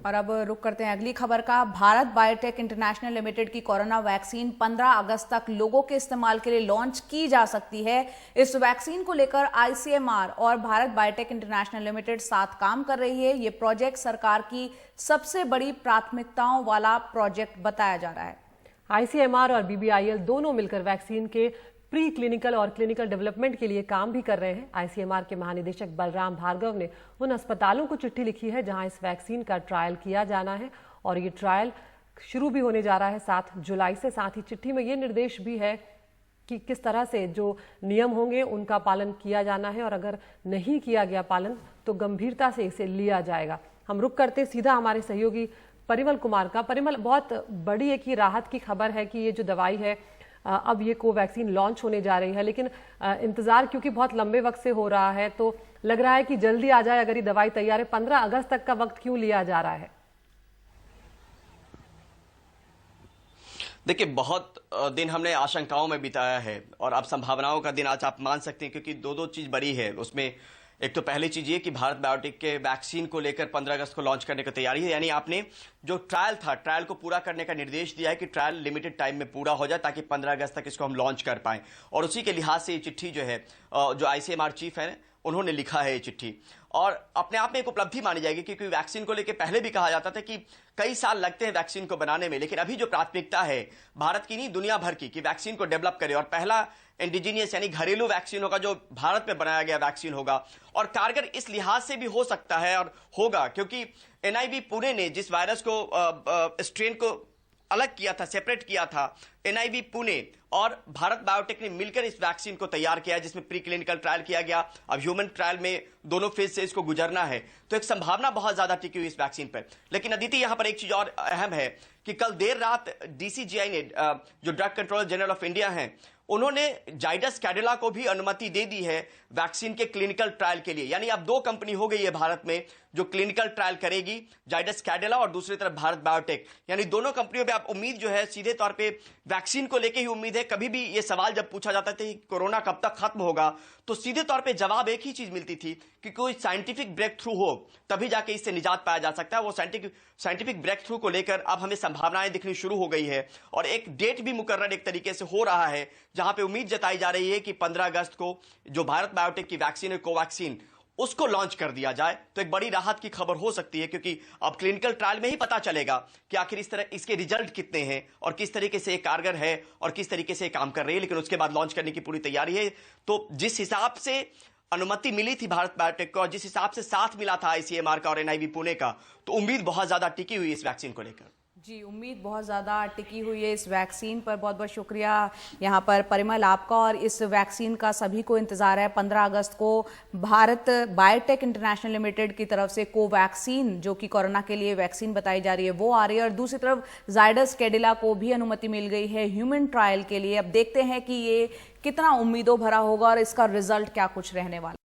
और अब रुक करते हैं अगली खबर का। भारत बायोटेक इंटरनेशनल लिमिटेड की कोरोना वैक्सीन 15 अगस्त तक लोगों के इस्तेमाल के लिए लॉन्च की जा सकती है। इस वैक्सीन को लेकर आईसीएमआर और भारत बायोटेक इंटरनेशनल लिमिटेड साथ काम कर रही है। ये प्रोजेक्ट सरकार की सबसे बड़ी प्राथमिकताओं वाला प्रोजेक्ट बताया जा रहा है। आईसीएमआर और बीबीआईएल दोनों मिलकर वैक्सीन के प्री क्लिनिकल और क्लिनिकल डेवलपमेंट के लिए काम भी कर रहे हैं। आईसीएमआर के महानिदेशक बलराम भार्गव ने उन अस्पतालों को चिट्ठी लिखी है जहां इस वैक्सीन का ट्रायल किया जाना है और ये ट्रायल शुरू भी होने जा रहा है 7 जुलाई से। साथ ही चिट्ठी में ये निर्देश भी है कि किस तरह से जो नियम होंगे उनका पालन किया जाना है और अगर नहीं किया गया पालन तो गंभीरता से इसे लिया जाएगा। हम रुक करते सीधा हमारे सहयोगी परिमल कुमार का। परिमल, बहुत बड़ी एक ही राहत की खबर है कि ये जो दवाई है अब ये कोवैक्सीन लॉन्च होने जा रही है, लेकिन इंतजार क्योंकि बहुत लंबे वक्त से हो रहा है तो लग रहा है कि जल्दी आ जाए अगर ये दवाई तैयार है। 15 अगस्त तक का वक्त क्यों लिया जा रहा है? देखिए, बहुत दिन हमने आशंकाओं में बिताया है और अब संभावनाओं का दिन आज आप मान सकते हैं, क्योंकि दो चीज बड़ी है उसमें। एक तो पहली चीज ये कि भारत बायोटेक के वैक्सीन को लेकर 15 अगस्त को लॉन्च करने की तैयारी है, यानी आपने जो ट्रायल था ट्रायल को पूरा करने का निर्देश दिया है कि ट्रायल लिमिटेड टाइम में पूरा हो जाए ताकि 15 अगस्त तक इसको हम लॉन्च कर पाएं। और उसी के लिहाज से ये चिट्ठी जो है जो आईसीएमआर चीफ है उन्होंने लिखा है ये चिट्ठी, और अपने आप में एक उपलब्धि मानी जाएगी, क्योंकि वैक्सीन को लेकर पहले भी कहा जाता था कि कई साल लगते हैं वैक्सीन को बनाने में, लेकिन अभी जो प्राथमिकता है भारत की नहीं दुनिया भर की कि वैक्सीन को डेवलप करे और पहला इंडिजीनियस यानी घरेलू वैक्सीन होगा जो भारत में बनाया गया वैक्सीन होगा। और कारगर इस लिहाज से भी हो सकता है और होगा क्योंकि एनआईवी पुणे ने जिस वायरस को स्ट्रेन को अलग किया था, सेपरेट किया था, एनआईवी पुणे और भारत बायोटेक ने मिलकर इस वैक्सीन को तैयार किया जिसमें प्री क्लिनिकल ट्रायल किया गया। अब ह्यूमन ट्रायल में दोनों फेज से इसको गुजरना है, तो एक संभावना बहुत ज्यादा टिकी हुई इस वैक्सीन पर। लेकिन अदिति, यहां पर एक चीज और अहम है कि कल देर रात डीसीजीआई ने जो drug controller general of India हैं उन्होंने जाइडस कैडिला को भी अनुमति दे दी है वैक्सीन के क्लिनिकल ट्रायल के लिए। यानी अब 2 कंपनी हो गई है भारत में जो क्लिनिकल ट्रायल करेगी, जाइडस कैडिला और दूसरी तरफ भारत बायोटेक। यानी दोनों कंपनियों पे आप उम्मीद जो है सीधे तौर पे वैक्सीन को लेके ही उम्मीद है। कभी भी ये सवाल जब पूछा जाता था कि कोरोना कब तक खत्म होगा तो सीधे तौर पे जवाब एक ही चीज मिलती थी कि कोई साइंटिफिक ब्रेक थ्रू हो तभी जाके इससे निजात पाया जा सकता है। वो साइंटिफिक ब्रेक थ्रू को लेकर अब हमें संभावनाएं दिखनी शुरू हो गई है और एक डेट भी मुकर्रर एक तरीके से हो रहा है जहां पे उम्मीद जताई जा रही है कि 15 अगस्त को जो भारत बायोटेक की वैक्सीन है कोवैक्सीन उसको लॉन्च कर दिया जाए। तो एक बड़ी राहत की खबर हो सकती है, क्योंकि अब क्लिनिकल ट्रायल में ही पता चलेगा कि आखिर इस तरह इसके रिजल्ट कितने हैं और किस तरीके से कारगर है और किस तरीके से काम कर रही है। लेकिन उसके बाद लॉन्च करने की पूरी तैयारी है। तो जिस हिसाब से अनुमति मिली थी भारत बायोटेक को और जिस हिसाब से साथ मिला था आईसीएमआर का और एनआईवी पुणे का, तो उम्मीद बहुत ज्यादा टिकी हुई इस वैक्सीन को लेकर। जी, उम्मीद बहुत ज़्यादा टिकी हुई है इस वैक्सीन पर। बहुत बहुत शुक्रिया यहाँ पर परिमल आपका। और इस वैक्सीन का सभी को इंतज़ार है। 15 अगस्त को भारत बायोटेक इंटरनेशनल लिमिटेड की तरफ से कोवैक्सीन जो कि कोरोना के लिए वैक्सीन बताई जा रही है वो आ रही है, और दूसरी तरफ जाइडस कैडिला को भी अनुमति मिल गई है ह्यूमन ट्रायल के लिए। अब देखते हैं कि ये कितना उम्मीदों भरा होगा और इसका रिजल्ट क्या कुछ रहने वाला।